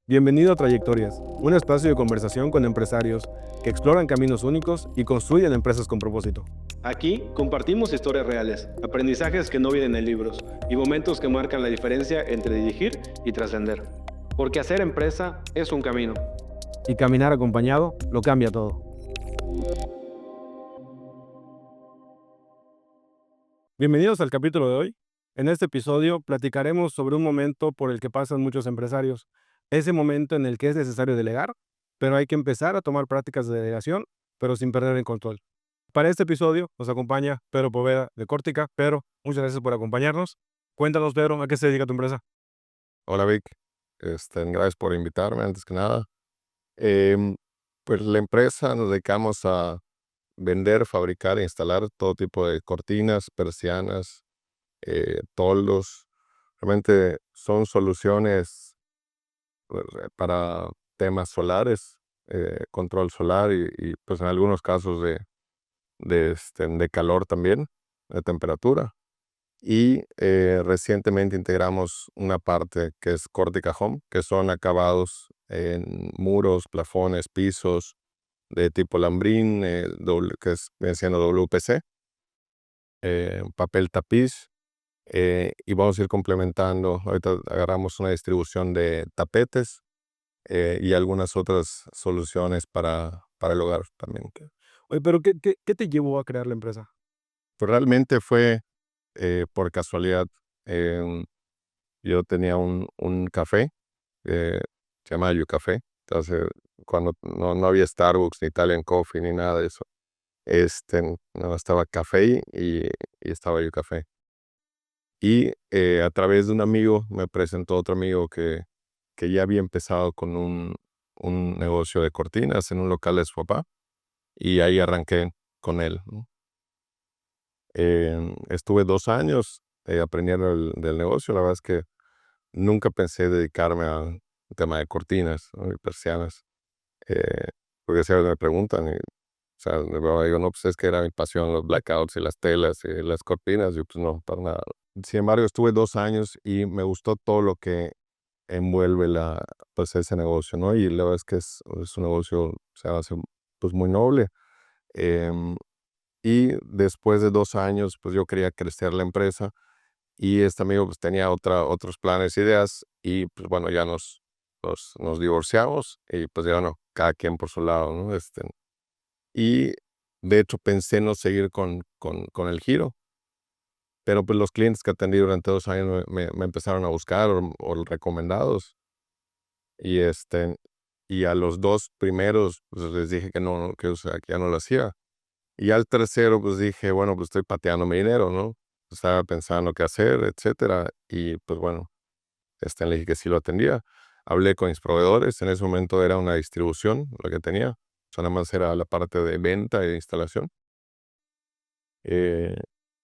Bienvenido a Trayectorias, un espacio de conversación con empresarios que exploran caminos únicos y construyen empresas con propósito. Aquí compartimos historias reales, aprendizajes que no vienen en libros y momentos que marcan la diferencia entre dirigir y trascender. Porque hacer empresa es un camino. Y caminar acompañado lo cambia todo. Bienvenidos al capítulo de hoy. En este episodio platicaremos sobre un momento por el que pasan muchos empresarios. Ese momento en el que es necesario delegar, pero hay que empezar a tomar prácticas de delegación, pero sin perder el control. Para este episodio nos acompaña Pedro Poveda de Cortica. Pedro, muchas gracias por acompañarnos. Cuéntanos, Pedro, ¿a qué se dedica tu empresa? Hola Vic, gracias por invitarme antes que nada. Em, pues la empresa nos dedicamos a vender, fabricar e instalar todo tipo de cortinas, persianas, toldos. Realmente son soluciones para temas solares, control solar y, pues en algunos casos de calor también, de temperatura. Y recientemente integramos una parte que es Cortica Home, que son acabados en muros, plafones, pisos de tipo lambrín, viene siendo WPC, papel tapiz, y vamos a ir complementando. Ahorita agarramos una distribución de tapetes y algunas otras soluciones para el hogar también. Oye, pero ¿qué te llevó a crear la empresa? Pues realmente fue por casualidad. em, yo tenía un café, se llama You Café. Entonces, cuando no había Starbucks, ni Italian Coffee, ni nada de eso, no estaba café y estaba You Café. Y a través de un amigo me presentó otro amigo que ya había empezado con un negocio de cortinas en un local de su papá, y ahí arranqué con él, ¿no? Estuve 2 años aprendiendo del negocio. La verdad es que nunca pensé dedicarme al tema de cortinas, ¿no? Y persianas, eh, porque siempre me preguntan, o sea, luego digo, no, pues es que era mi pasión, los blackouts y las telas y las cortinas, y pues no, para nada. Sin embargo, estuve 2 años y me gustó todo lo que envuelve pues ese negocio, ¿no? Y la verdad es que es un negocio, se hace pues muy noble. Em, y después de 2 años, pues yo quería crecer la empresa, y este amigo pues tenía otros planes, ideas, y pues bueno, ya nos divorciamos y pues ya no, cada quien por su lado, ¿no? Y de hecho pensé no seguir con el giro, pero pues los clientes que atendí durante 2 años me empezaron a buscar o recomendados, y y a los 2 primeros pues les dije que no, que, o sea, que ya no lo hacía. Y al tercero pues dije, bueno, pues estoy pateando mi dinero, ¿no? Estaba pensando qué hacer, etcétera, y pues bueno, le dije que sí lo atendía. Hablé con mis proveedores. En ese momento era una distribución lo que tenía. O sea, nada más era la parte de venta e instalación. Eh,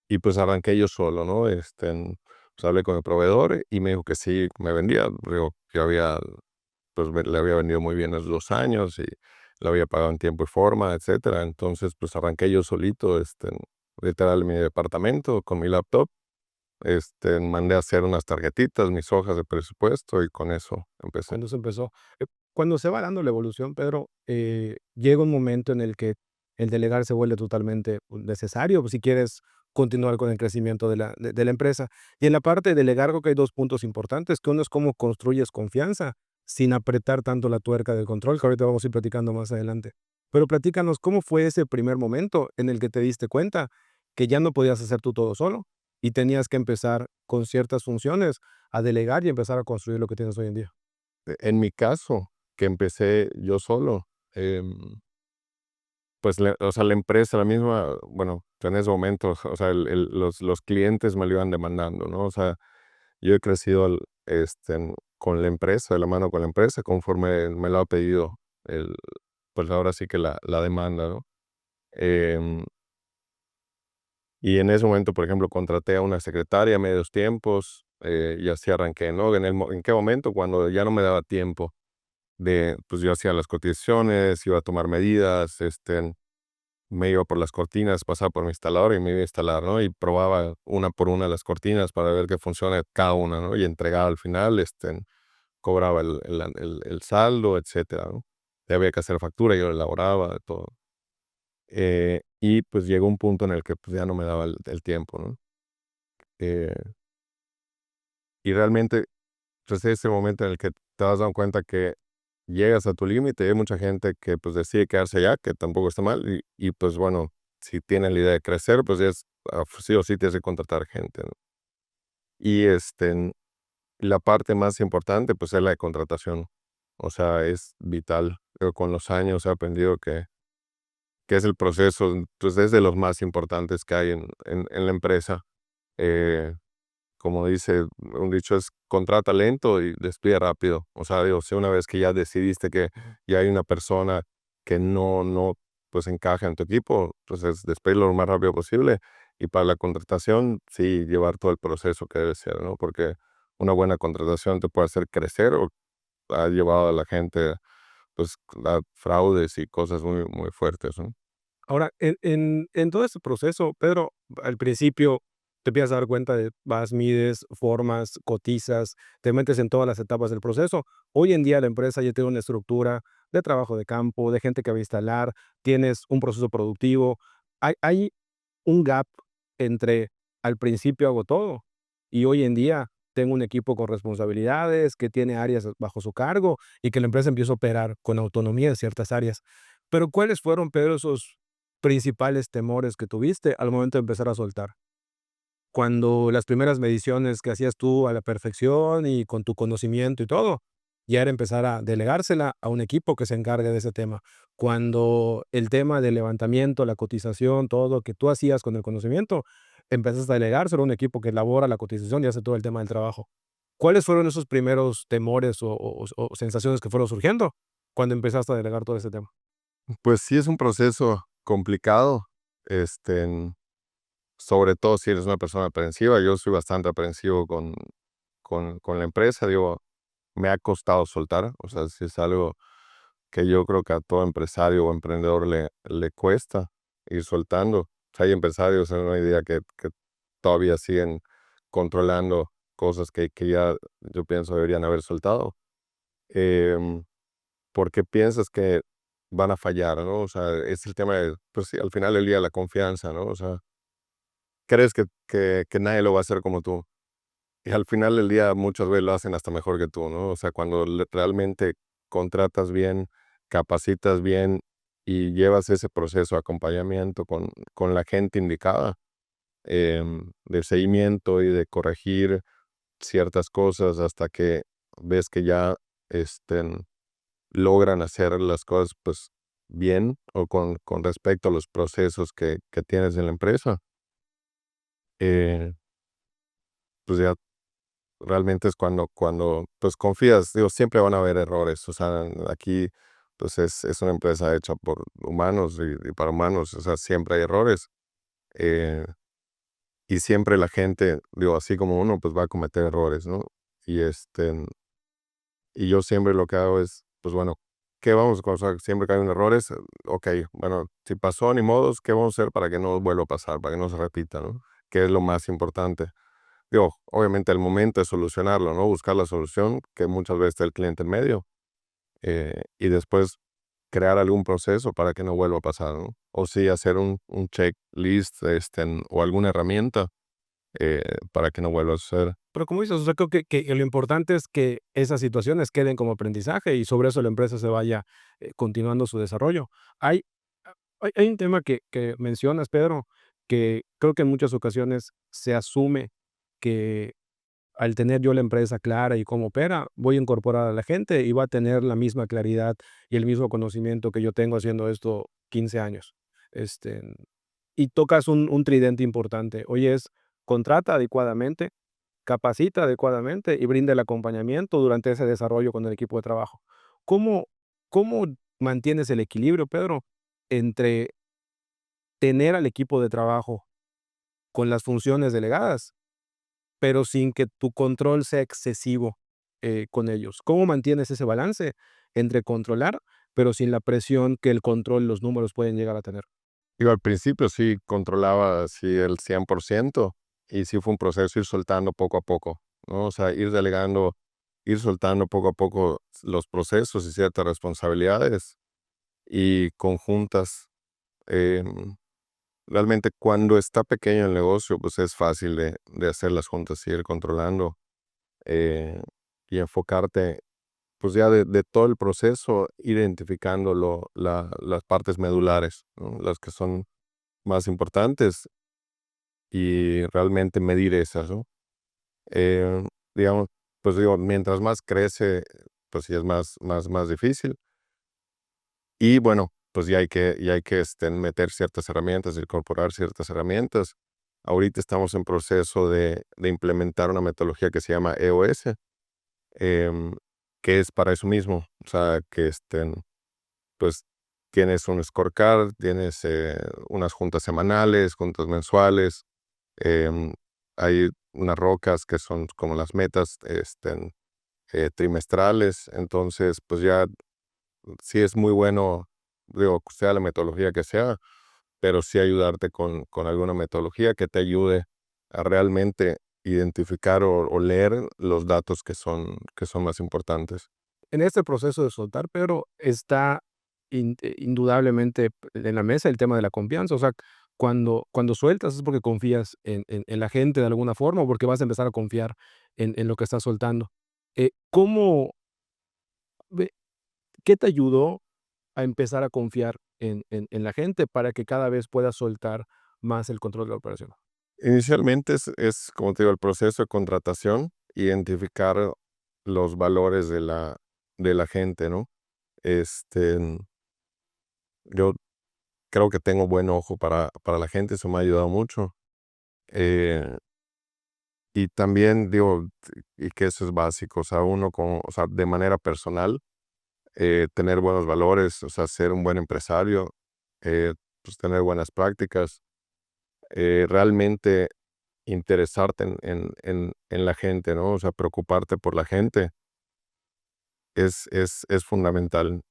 y pues arranqué yo solo, ¿no? Pues hablé con el proveedor y me dijo que sí me vendía. Digo, yo le había vendido muy bien en los 2 años y lo había pagado en tiempo y forma, etcétera. Entonces, pues arranqué yo solito, literal, en mi departamento con mi laptop. Mandé a hacer unas tarjetitas, mis hojas de presupuesto, y con eso empecé. Cuando se empezó. Cuando se va dando la evolución, Pedro, llega un momento en el que el delegar se vuelve totalmente necesario, pues, si quieres continuar con el crecimiento de la empresa. Y en la parte de delegar, creo que hay 2 puntos importantes, que uno es cómo construyes confianza sin apretar tanto la tuerca del control, que ahorita vamos a ir platicando más adelante. Pero platícanos, ¿cómo fue ese primer momento en el que te diste cuenta que ya no podías hacer tú todo solo y tenías que empezar con ciertas funciones a delegar y empezar a construir lo que tienes hoy en día? En mi caso, que empecé yo solo, pues, o sea, la empresa, la misma, bueno, en ese momento, o sea, los clientes me lo iban demandando, ¿no? O sea, yo he crecido con la empresa, de la mano con la empresa, conforme me lo ha pedido pues ahora sí que la demanda, ¿no? Em, y en ese momento, por ejemplo, contraté a una secretaria a medios tiempos, y así arranqué, ¿no? ¿En qué momento? Cuando ya no me daba tiempo pues yo hacía las cotizaciones, iba a tomar medidas, me iba por las cortinas, pasaba por mi instalador y me iba a instalar, ¿no? Y probaba una por una las cortinas para ver que funciona cada una, ¿no? Y entregaba al final, cobraba el saldo, etcétera, ¿no? Y había que hacer factura, yo la elaboraba, todo. Y pues llegó un punto en el que pues ya no me daba el tiempo, ¿no? Eh, y realmente, pues ese momento en el que te vas dando cuenta que llegas a tu límite, y hay mucha gente que pues decide quedarse allá, que tampoco está mal, y pues bueno, si tienen la idea de crecer, pues es, sí o sí tienes que contratar gente, ¿no? Y la parte más importante, pues es la de contratación. O sea, es vital. Yo con los años he aprendido que es el proceso, pues es de los más importantes que hay en la empresa. Eh, Como dice un dicho, es contrata lento y despide rápido. O sea, digo, si una vez que ya decidiste que ya hay una persona que no, pues encaja en tu equipo, pues es despedirlo lo más rápido posible. Y para la contratación, sí, llevar todo el proceso que debe ser, ¿no? Porque una buena contratación te puede hacer crecer o ha llevado a la gente, pues, a fraudes y cosas muy, muy fuertes, ¿no? Ahora, en todo este proceso, Pedro, al principio te empiezas a dar cuenta de vas, mides, formas, cotizas, te metes en todas las etapas del proceso. Hoy en día la empresa ya tiene una estructura de trabajo de campo, de gente que va a instalar, tienes un proceso productivo. Hay un gap entre al principio hago todo y hoy en día tengo un equipo con responsabilidades, que tiene áreas bajo su cargo y que la empresa empieza a operar con autonomía en ciertas áreas. Pero ¿cuáles fueron, Pedro, esos principales temores que tuviste al momento de empezar a soltar? Cuando las primeras mediciones que hacías tú a la perfección y con tu conocimiento y todo, ya era empezar a delegársela a un equipo que se encargue de ese tema. Cuando el tema del levantamiento, la cotización, todo que tú hacías con el conocimiento, empezaste a delegárselo a un equipo que elabora la cotización y hace todo el tema del trabajo. ¿Cuáles fueron esos primeros temores o sensaciones que fueron surgiendo cuando empezaste a delegar todo ese tema? Pues sí es un proceso complicado, este, sobre todo si eres una persona aprensiva. Yo soy bastante aprensivo con la empresa, digo, me ha costado soltar, o sea, sí es algo que yo creo que a todo empresario o emprendedor le cuesta ir soltando. O sea, hay empresarios, no hay idea, que todavía siguen controlando cosas que ya yo pienso deberían haber soltado. Em, Porque piensas que van a fallar, ¿no? O sea, es el tema de, pues sí, al final del día la confianza, ¿no? O sea, crees que nadie lo va a hacer como tú. Y al final del día muchas veces lo hacen hasta mejor que tú, ¿no? O sea, cuando realmente contratas bien, capacitas bien y llevas ese proceso de acompañamiento con la gente indicada, de seguimiento y de corregir ciertas cosas hasta que ves que ya logran hacer las cosas pues bien o con respecto a los procesos que tienes en la empresa, eh, pues ya realmente es cuando, pues, confías, digo, siempre van a haber errores, o sea, aquí, pues, es una empresa hecha por humanos y para humanos, o sea, siempre hay errores, eh, y siempre la gente, digo, así como uno, pues, va a cometer errores, ¿no? Y, y yo siempre lo que hago es, pues, bueno, ¿qué vamos a hacer? Siempre que hay un errores, okey, bueno, si pasó, ni modos, ¿qué vamos a hacer para que no vuelva a pasar, para que no se repita, ¿no? Que es lo más importante. Digo, obviamente el momento es solucionarlo, ¿no? Buscar la solución, que muchas veces está el cliente en medio, y después crear algún proceso para que no vuelva a pasar, ¿no? O sí hacer un checklist, o alguna herramienta, para que no vuelva a suceder. Pero como dices, o sea, creo que lo importante es que esas situaciones queden como aprendizaje y sobre eso la empresa se vaya, continuando su desarrollo. Hay hay un tema que mencionas, Pedro, que creo que en muchas ocasiones se asume que al tener yo la empresa clara y cómo opera, voy a incorporar a la gente y va a tener la misma claridad y el mismo conocimiento que yo tengo haciendo esto 15 años. Este, y tocas un tridente importante. Oye, es contrata adecuadamente, capacita adecuadamente y brinda el acompañamiento durante ese desarrollo con el equipo de trabajo. ¿Cómo, cómo mantienes el equilibrio, Pedro, entre tener al equipo de trabajo con las funciones delegadas, pero sin que tu control sea excesivo con ellos? ¿Cómo mantienes ese balance entre controlar, pero sin la presión que el control, los números pueden llegar a tener? Digo, al principio sí controlaba así el 100% y sí fue un proceso ir soltando poco a poco, ¿no? O sea, ir delegando ir soltando poco a poco los procesos y ciertas responsabilidades y conjuntas. Em, Realmente cuando está pequeño el negocio, pues es fácil de hacer las juntas y ir controlando, eh, y enfocarte, pues ya de todo el proceso, ir identificando las partes medulares, ¿no? Las que son más importantes y realmente medir esas, ¿no? Eh, digamos, pues digo, mientras más crece, pues sí es más difícil. Y bueno, pues ya hay que meter ciertas herramientas, incorporar ciertas herramientas. Ahorita estamos en proceso de implementar una metodología que se llama EOS, em, que es para eso mismo. O sea, que pues tienes un scorecard, tienes unas juntas semanales, juntas mensuales, em, hay unas rocas que son como las metas trimestrales. Entonces, pues ya sí es muy bueno, digo, sea la metodología que sea, pero sí ayudarte con alguna metodología que te ayude a realmente identificar o leer los datos que son más importantes. En este proceso de soltar, pero está indudablemente en la mesa el tema de la confianza. O sea, cuando sueltas es porque confías en la gente de alguna forma o porque vas a empezar a confiar en lo que estás soltando. ¿Cómo ve qué te ayudó a empezar a confiar en la gente para que cada vez puedas soltar más el control de la operación? Inicialmente es, como te digo, el proceso de contratación, identificar los valores de la gente, ¿no? Este, yo creo que tengo buen ojo para la gente, eso me ha ayudado mucho. Eh, y también digo, y que eso es básico, o sea, o sea, de manera personal, tener buenos valores, o sea, ser un buen empresario, pues tener buenas prácticas, realmente interesarte en la gente, ¿no? O sea, preocuparte por la gente es fundamental.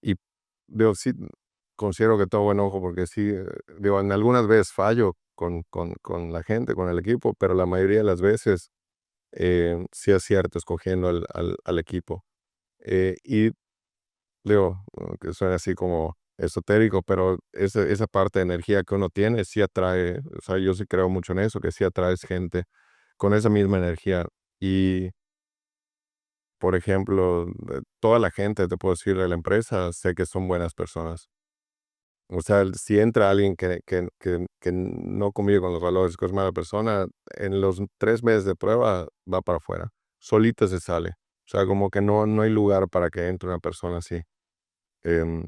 Y digo, sí, considero que todo buen ojo, porque sí, digo, en algunas veces fallo con la gente, con el equipo, pero la mayoría de las veces sí acierto escogiendo al equipo. Y digo, que suena así como esotérico, pero esa parte de energía que uno tiene sí atrae, o sea, yo sí creo mucho en eso, que sí atraes gente con esa misma energía. Y, por ejemplo, toda la gente, te puedo decir, de la empresa, sé que son buenas personas. O sea, si entra alguien que no convive con los valores, que es mala persona, en los 3 meses de prueba va para afuera. Solita se sale. O sea, como que no hay lugar para que entre una persona así. Em,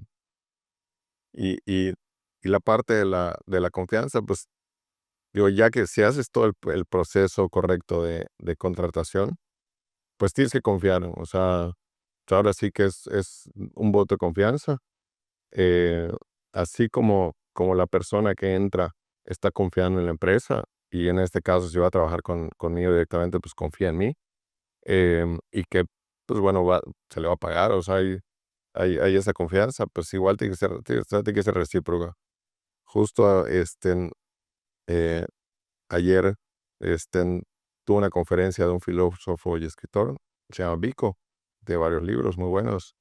y la parte de la confianza, pues, digo, ya que si haces todo el proceso correcto de contratación, pues tienes que confiar, ¿no? O sea, ahora sí que es un voto de confianza. eh, Así como la persona que entra está confiando en la empresa, y en este caso, si va a trabajar conmigo directamente, pues confía en mí, y que, pues bueno, se le va a pagar, o sea, hay esa confianza, pues igual tiene que ser recíproca. Justo eh, ayer tuve una conferencia de un filósofo y escritor, se llama Vico, de varios libros muy buenos,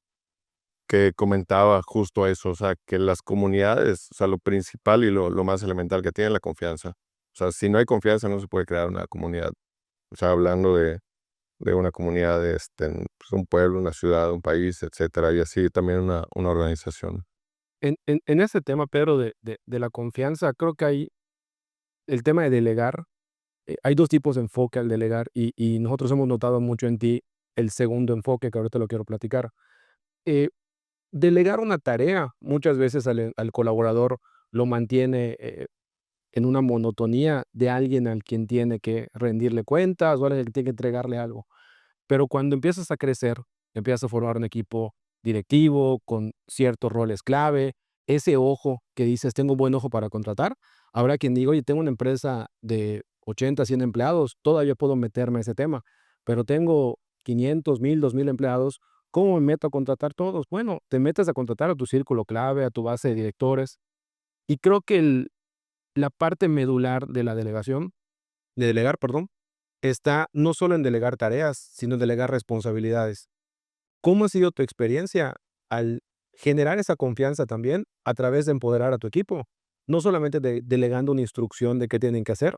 que comentaba justo eso, o sea, que las comunidades, o sea, lo principal y lo más elemental que tiene es la confianza. O sea, si no hay confianza no se puede crear una comunidad. O sea, hablando de una comunidad, pues, un pueblo, una ciudad, un país, etcétera, y así también una organización. En ese tema, Pedro, de la confianza, creo que hay el tema de delegar. Hay 2 tipos de enfoque al delegar y nosotros hemos notado mucho en ti el segundo enfoque, que ahorita lo quiero platicar. Eh, Delegar una tarea muchas veces al colaborador lo mantiene, en una monotonía de alguien al quien tiene que rendirle cuentas o alguien que tiene que entregarle algo. Pero cuando empiezas a crecer, empiezas a formar un equipo directivo con ciertos roles clave, ese ojo que dices, tengo buen ojo para contratar, habrá quien diga, oye, tengo una empresa de 80, 100 empleados, todavía puedo meterme a ese tema, pero tengo 500, 1000, 2000 empleados, ¿cómo me meto a contratar todos? Bueno, te metes a contratar a tu círculo clave, a tu base de directores, y creo que la parte medular de la delegación, de delegar, perdón, está no solo en delegar tareas, sino en delegar responsabilidades. ¿Cómo ha sido tu experiencia al generar esa confianza también a través de empoderar a tu equipo? No solamente delegando una instrucción de qué tienen que hacer,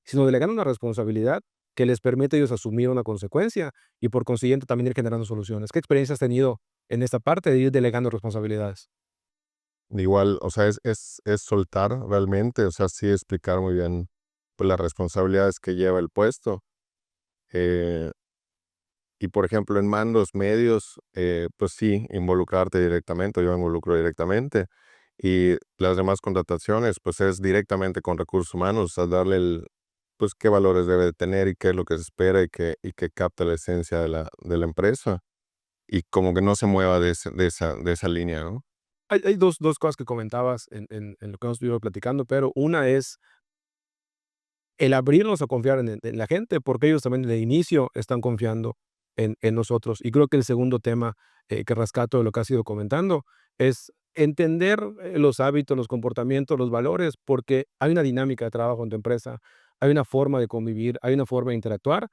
sino delegando una responsabilidad que les permite a ellos asumir una consecuencia y por consiguiente también ir generando soluciones. ¿Qué experiencia has tenido en esta parte de ir delegando responsabilidades? Igual, o sea, es soltar realmente, o sea, sí explicar muy bien, pues, las responsabilidades que lleva el puesto. Eh, y, por ejemplo, en mandos medios, pues sí, involucrarte directamente, yo me involucro directamente. Y las demás contrataciones, pues, es directamente con recursos humanos, o sea, darle pues, qué valores debe de tener y qué es lo que se espera y que capta la esencia de la empresa, y como que no se mueva de esa línea, ¿no? Hay dos cosas que comentabas en lo que hemos estado platicando, pero una es el abrirnos a confiar en la gente, porque ellos también de inicio están confiando en nosotros. Y creo que el segundo tema, que rescato de lo que has ido comentando, es entender, los hábitos, los comportamientos, los valores, porque hay una dinámica de trabajo en tu empresa, hay una forma de convivir, hay una forma de interactuar,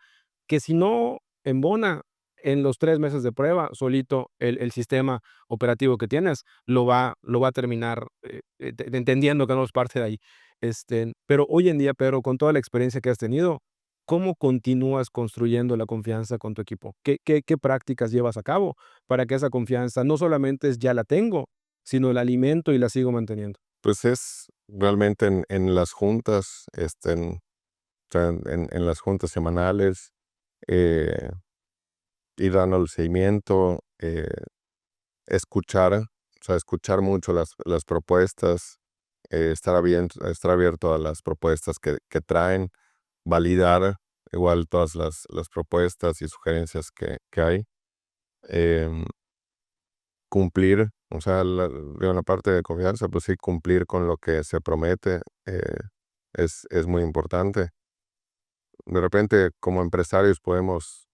que si no embona en los 3 meses de prueba, solito el sistema operativo que tienes lo va a terminar, entendiendo que no es parte de ahí. Pero hoy en día, Pedro, con toda la experiencia que has tenido, ¿cómo continúas construyendo la confianza con tu equipo? ¿Qué prácticas llevas a cabo para que esa confianza no solamente es ya la tengo, sino la alimento y la sigo manteniendo? Pues es realmente en las juntas, o sea, en las juntas semanales, eh, ir dando el seguimiento, escuchar, o sea, escuchar mucho las propuestas, estar abierto a las propuestas que traen, validar igual todas las propuestas y sugerencias que hay, em, cumplir, o sea, digo, la parte de confianza, pues sí, cumplir con lo que se promete, es muy importante. De repente, como empresarios podemos,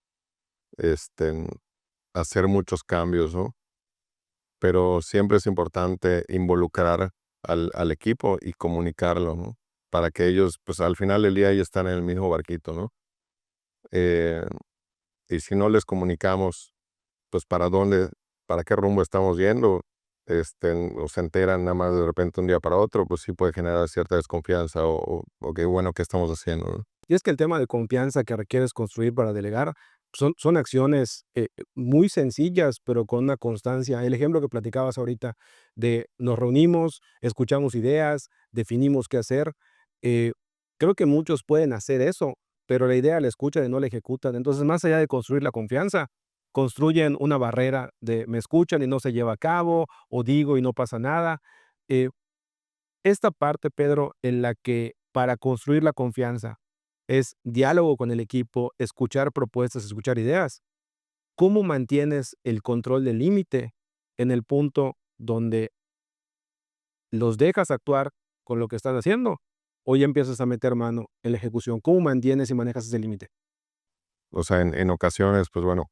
este, hacer muchos cambios, ¿no? Pero siempre es importante involucrar al equipo y comunicarlo, ¿no? Para que ellos, pues, al final del día, ellos están en el mismo barquito, ¿no? Eh, y si no les comunicamos, pues, para qué rumbo estamos yendo, o se enteran nada más de repente un día para otro, pues sí puede generar cierta desconfianza o qué bueno, ¿qué estamos haciendo, no? Y es que el tema de confianza que requieres construir para delegar son acciones, muy sencillas, pero con una constancia. El ejemplo que platicabas ahorita de nos reunimos, escuchamos ideas, definimos qué hacer. eh, Creo que muchos pueden hacer eso, pero la idea la escuchan y no la ejecutan. Entonces, más allá de construir la confianza, construyen una barrera de me escuchan y no se lleva a cabo, o digo y no pasa nada. Eh, Esta parte, Pedro, en la que para construir la confianza es diálogo con el equipo, escuchar propuestas, escuchar ideas. ¿Cómo mantienes el control del límite en el punto donde los dejas actuar con lo que estás haciendo o ya empiezas a meter mano en la ejecución? ¿Cómo mantienes y manejas ese límite? O sea, en ocasiones, pues, bueno,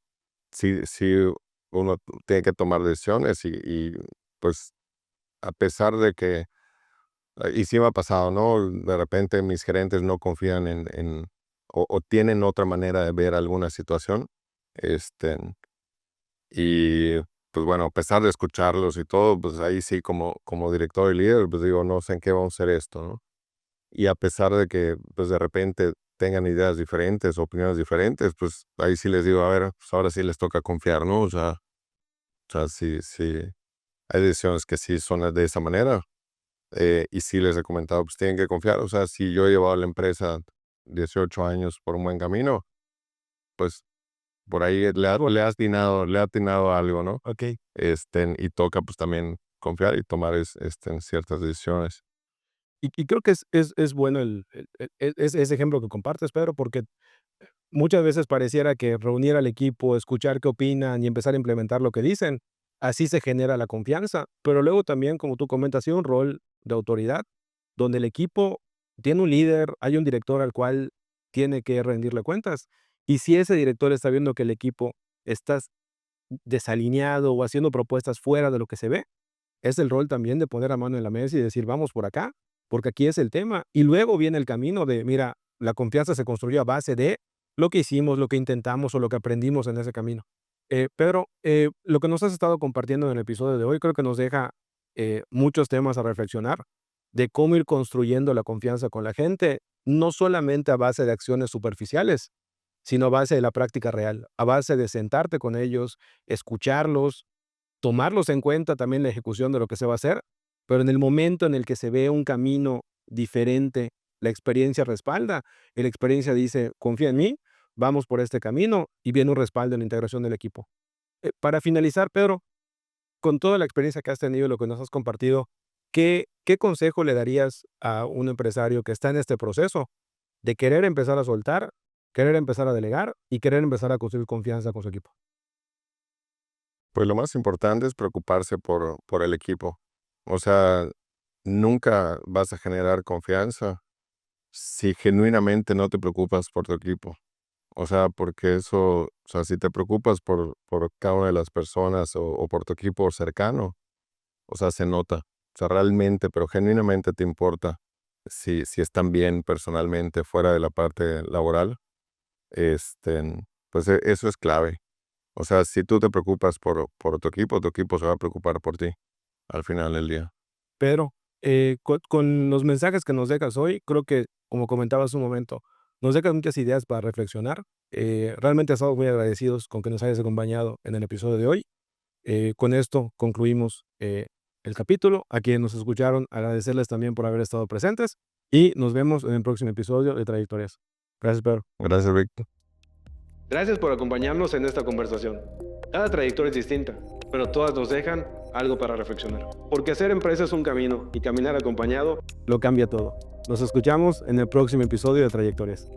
sí uno tiene que tomar decisiones pues, a pesar de que y sí me ha pasado, ¿no? De repente mis gerentes no confían o tienen otra manera de ver alguna situación, este, y, pues, bueno, a pesar de escucharlos y todo, pues, ahí sí como director y líder, pues, digo: "No sé en qué vamos a hacer esto", ¿no? Y a pesar de que, pues, de repente tengan ideas diferentes, opiniones diferentes, pues, ahí sí les digo: "A ver, pues, ahora sí les toca confiar", ¿no? O sea, sí hay decisiones que sí son de esa manera, y sí les he comentado, pues, tienen que confiar. O sea, si yo he llevado a la empresa 18 años por un buen camino, pues, por ahí le ha atinado algo, ¿no? Ok. Y toca, pues, también confiar y tomar ciertas decisiones. Y creo que es bueno ese ejemplo que compartes, Pedro, porque muchas veces pareciera que reunir al equipo, escuchar qué opinan y empezar a implementar lo que dicen, así se genera la confianza. Pero luego también, como tú comentas, hay un rol de autoridad, donde el equipo tiene un líder, hay un director al cual tiene que rendirle cuentas. Y si ese director está viendo que el equipo está desalineado o haciendo propuestas fuera de lo que se ve, es el rol también de poner la mano en la mesa y decir, vamos por acá, porque aquí es el tema. Y luego viene el camino de, mira, la confianza se construyó a base de lo que hicimos, lo que intentamos o lo que aprendimos en ese camino. Pedro, lo que nos has estado compartiendo en el episodio de hoy creo que nos deja muchos temas a reflexionar de cómo ir construyendo la confianza con la gente, no solamente a base de acciones superficiales, sino a base de la práctica real, a base de sentarte con ellos, escucharlos, tomarlos en cuenta también la ejecución de lo que se va a hacer, pero en el momento en el que se ve un camino diferente, la experiencia respalda, y la experiencia dice, confía en mí, vamos por este camino, y viene un respaldo en la integración del equipo. Para finalizar, Pedro, con toda la experiencia que has tenido y lo que nos has compartido, ¿qué consejo le darías a un empresario que está en este proceso de querer empezar a soltar, querer empezar a delegar y querer empezar a construir confianza con su equipo? Pues lo más importante es preocuparse por el equipo. O sea, nunca vas a generar confianza si genuinamente no te preocupas por tu equipo. O sea, porque eso, o sea, si te preocupas por cada una de las personas o por tu equipo cercano, o sea, se nota. O sea, realmente, pero genuinamente te importa si están bien personalmente fuera de la parte laboral. Pues eso es clave. O sea, si tú te preocupas por tu equipo se va a preocupar por ti al final del día. Pedro, con los mensajes que nos dejas hoy, creo que, como comentabas un momento, nos dejas muchas ideas para reflexionar. Realmente estamos muy agradecidos con que nos hayas acompañado en el episodio de hoy. Con esto concluimos el capítulo. A quienes nos escucharon, agradecerles también por haber estado presentes y nos vemos en el próximo episodio de Trayectorias. Gracias, Pedro. Gracias, Víctor. Gracias por acompañarnos en esta conversación. Cada trayectoria es distinta, pero todas nos dejan algo para reflexionar. Porque hacer empresa es un camino y caminar acompañado lo cambia todo. Nos escuchamos en el próximo episodio de Trayectorias.